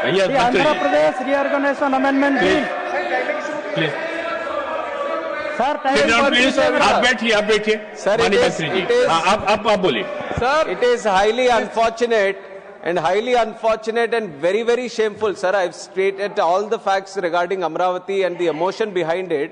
Yes, The Andhra Pradesh Reorganization Amendment Bill. Please. Sir, please आप बैठिए Sir, माननीय it मंत्री जी is- आप बोलिए। Sir, it is highly unfortunate and very, very shameful. Sir, I've stated all the facts regarding Amravati and the emotion behind it.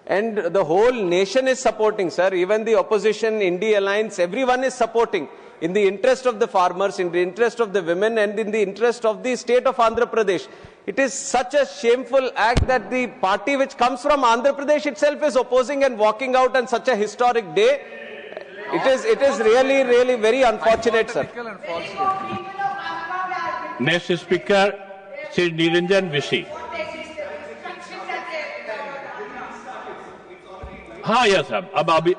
And the whole nation is supporting, sir. Even the opposition, India Alliance, everyone is supporting in the interest of the farmers, in the interest of the women, and in the interest of the state of Andhra Pradesh. It is such a shameful act that the party which comes from Andhra Pradesh itself is opposing and walking out on such a historic day. It is really, really very unfortunate, sir. Next speaker Shri Niranjan विशी। हाँ yes साहब,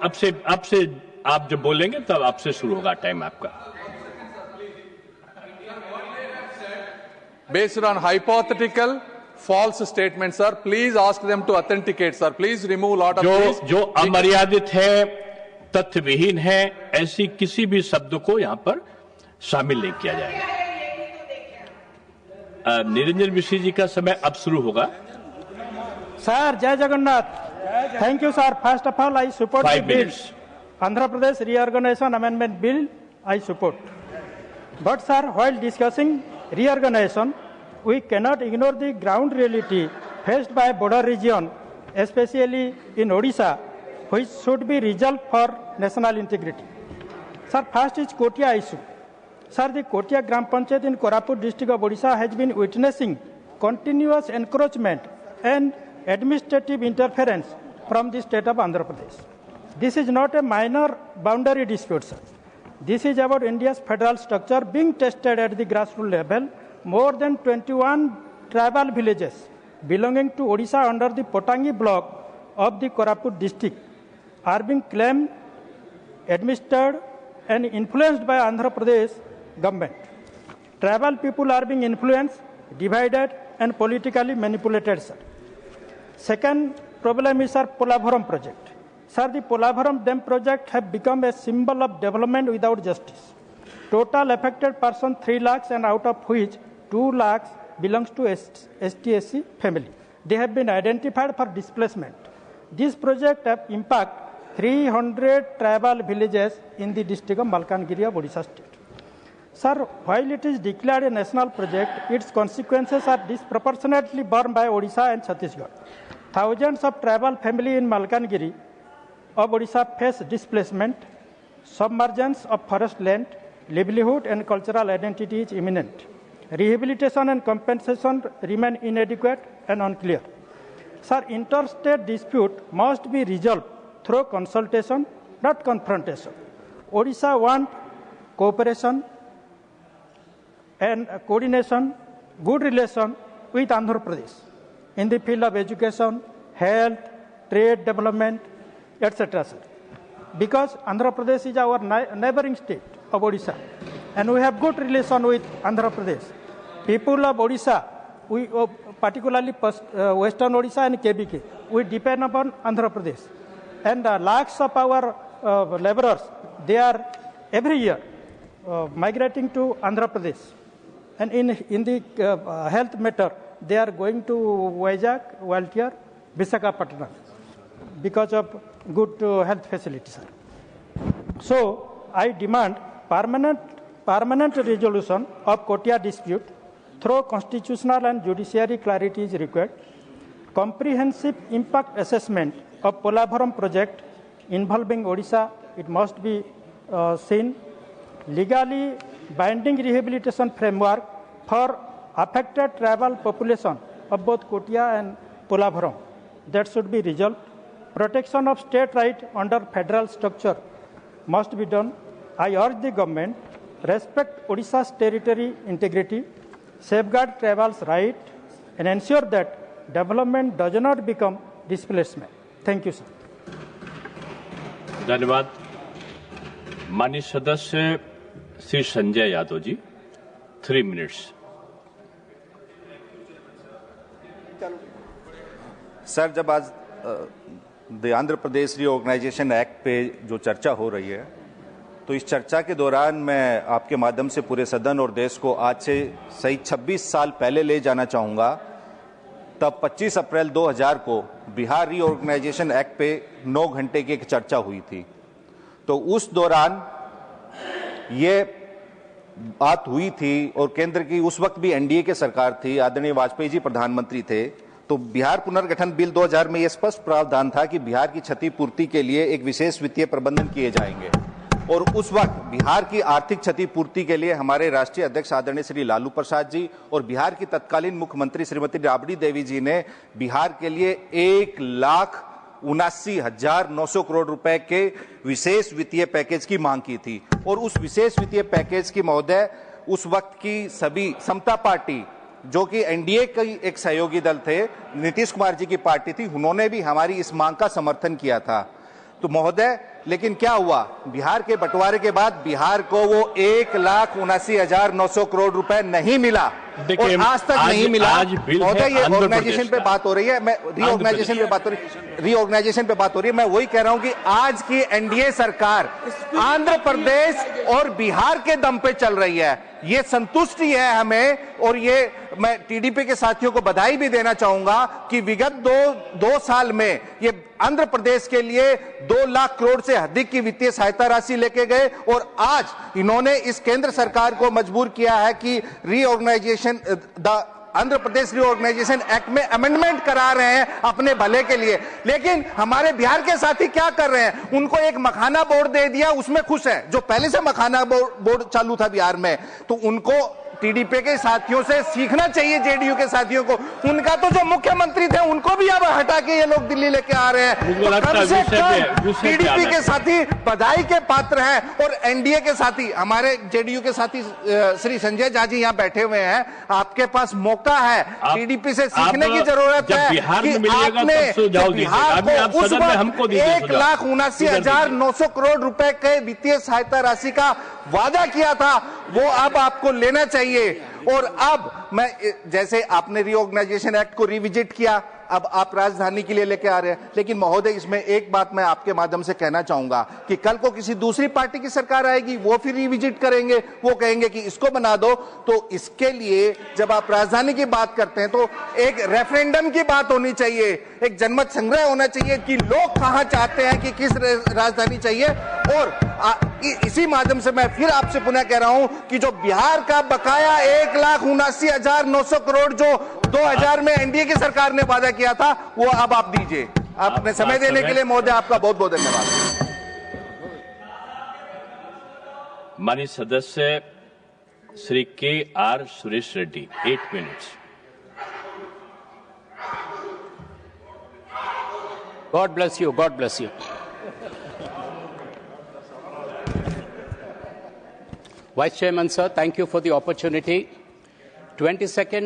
अब से आप जब बोलेंगे तब आपसे शुरू होगा टाइम आपका। Based on hypothetical false statements, sir, please ask them to authenticate, sir. Please remove lot of these. जो अमर्यादित है, तथ्य विहीन है, ऐसी किसी भी शब्द को यहां पर शामिल नहीं किया जाएगा। निरंजन विशी जी का समय अब शुरू होगा। Sir, Jai Jagannath. Thank you, sir. First of all, I support 5 the bill. minutes. Andhra Pradesh Reorganization Amendment Bill, I support. But, sir, while discussing reorganization, we cannot ignore the ground reality faced by border region, especially in Odisha, which should be resolved for national integrity. Sir, first is Kotia issue. Sir, the Kotia Gram Panchayat in Koraput district of Odisha has been witnessing continuous encroachment and administrative interference from the state of Andhra Pradesh. This is not a minor boundary dispute, sir. This is about India's federal structure being tested at the grassroots level. More than 21 tribal villages belonging to Odisha under the Potangi block of the Koraput district are being claimed, administered and influenced by Andhra Pradesh government. Tribal people are being influenced, divided and politically manipulated, sir. Second problem is our Polavaram project. Sir, the Polavaram Dam project have become a symbol of development without justice. Total affected person 3 lakhs and out of which 2 lakhs belongs to ST-SC family. They have been identified for displacement. This project have impact 300 tribal villages in the district of Malkangiri of Odisha state. Sir, while it is declared a national project, its consequences are disproportionately borne by Odisha and Chhattisgarh. Thousands of tribal families in Malkangiri of Odisha face displacement, submergence of forest land, livelihood and cultural identity is imminent. Rehabilitation and compensation remain inadequate and unclear. Sir, interstate dispute must be resolved through consultation, not confrontation. Odisha wants cooperation and coordination, good relation with Andhra Pradesh in the field of education, health, trade development, etc. Sir. Because Andhra Pradesh is our neighboring state of Odisha and we have good relation with Andhra Pradesh. People of Odisha, we, particularly Western Odisha and KBK, we depend upon Andhra Pradesh. And lakhs of our laborers, they are every year migrating to Andhra Pradesh. And in the health matter, they are going to Vizag, Valtier, Visakhapatnam because of good health facilities. So, I demand permanent resolution of Kotia dispute through constitutional and judiciary clarity is required. Comprehensive impact assessment of Polavaram project involving Odisha, it must be seen. Legally binding rehabilitation framework for affected tribal population of both Kotia and Polavaram, that should be resolved. Protection of state right under federal structure must be done. I urge the government respect Odisha's territory integrity, safeguard tribals' right, and ensure that development does not become displacement. Thank you, sir. धन्यवाद। माननीय सदस्य Shri Sanjay Yadav ji, 3 minutes। Sir, जब आज the Andhra Pradesh reorganisation act पे जो चर्चा हो रही है, तो इस चर्चा के दौरान मैं आपके माध्यम से पूरे सदन और देश को आज से सही 26 साल पहले ले जाना चाहूँगा। तब 25 अप्रैल 2000 को बिहार रीऑर्गेनाइजेशन एक्ट पे 9 घंटे की एक चर्चा हुई थी। तो उस दौरान ये बात हुई थी और केंद्र की उस वक्त भी एनडीए की सरकार थी, आदरणीय वाजपेयी जी प्रधानमंत्री थे। तो बिहार पुनर्गठन बिल 2000 में यह स्पष्ट प्रावधान था कि बिहार की क्षतिपूर्ति के लिए एक विशेष वित्तीय प्रबंधन किए जाएंगे। और उस वक्त बिहार की आर्थिक क्षतिपूर्ति के लिए हमारे राष्ट्रीय अध्यक्ष आदरणीय श्री लालू प्रसाद जी और बिहार की तत्कालीन मुख्यमंत्री श्रीमती राबड़ी देवी जी ने बिहार के लिए 1,79,900 करोड़ रुपए के विशेष वित्तीय पैकेज की मांग की थी। और उस विशेष वित्तीय पैकेज की महोदय उस वक्त की सभी समता पार्टी, जो कि एनडीए के एक सहयोगी दल थे, नीतीश कुमार जी की पार्टी थी, उन्होंने भी हमारी इस मांग का समर्थन किया था। तो महोदय, लेकिन क्या हुआ, बिहार के बंटवारे के बाद बिहार को वो 1,79,900 करोड़ रुपए नहीं मिला और आज तक नहीं मिला। महोदय, ये ऑर्गेनाइजेशन पे बात हो रही है, मैं रीऑर्गेनाइजेशन पे बात हो रही है। मैं वही कह रहा हूं कि आज की एनडीए सरकार आंध्र प्रदेश और बिहार के दम पे चल रही है। ये संतुष्टि है हमें, और ये मैं टीडीपी के साथियों को बधाई भी देना चाहूंगा कि विगत दो साल में ये आंध्र प्रदेश के लिए 2 लाख करोड़ से अधिक की वित्तीय सहायता राशि लेके गए और आज इन्होंने इस केंद्र सरकार को मजबूर किया है कि reorganisation Andhra Pradesh reorganisation act में अमेंडमेंट करा रहे हैं अपने भले के लिए। लेकिन हमारे बिहार के साथी क्या कर रहे हैं, उनको एक मखाना बोर्ड दे दिया, उसमें खुश है। जो पहले से मखाना बोर्ड चालू था बिहार में, तो उनको टीडीपी के साथियों से सीखना चाहिए, जेडीयू के साथियों को। उनका तो जो मुख्यमंत्री थे उनको भी अब हटा के ये लोग दिल्ली लेके आ रहे हैं। तो कम से कम टीडीपी के साथी बधाई के पात्र हैं। और एनडीए के साथी, हमारे जेडीयू के साथी श्री संजय झा जी यहाँ बैठे हुए हैं, आपके पास मौका है, टीडीपी से सीखने की जरूरत है कि आपने बिहार को उस वक्त 1,79,900 करोड़ रुपए के वित्तीय सहायता राशि का वादा किया था, वो अब आपको लेना चाहिए। और अब मैं, जैसे आपने रीऑर्गेनाइजेशन एक्ट को रिविजिट किया, अब आप राजधानी के लिए लेके आ रहे हैं। लेकिन महोदय, इसमें एक बात मैं आपके माध्यम से कहना चाहूंगा कि कल को किसी दूसरी पार्टी की सरकार आएगी, वो फिर रिविजिट करेंगे, वो कहेंगे कि इसको बना दो। तो इसके लिए जब आप राजधानी की बात करते हैं तो एक रेफरेंडम की बात होनी चाहिए, एक जनमत संग्रह होना चाहिए कि लोग कहां चाहते हैं कि किस राजधानी चाहिए। और इसी माध्यम से मैं फिर आपसे पुनः कह रहा हूं कि जो बिहार का बकाया 1,79,900 करोड़ जो 2000 में एनडीए की सरकार ने वादा किया था, वो अब आप दीजिए। आपने समय देने के लिए महोदय आपका बहुत बहुत धन्यवाद। माननीय सदस्य Shri KR Suresh Reddy, 8 minutes. God bless you. God bless you. Vice Chairman, sir, thank you for the opportunity. 22nd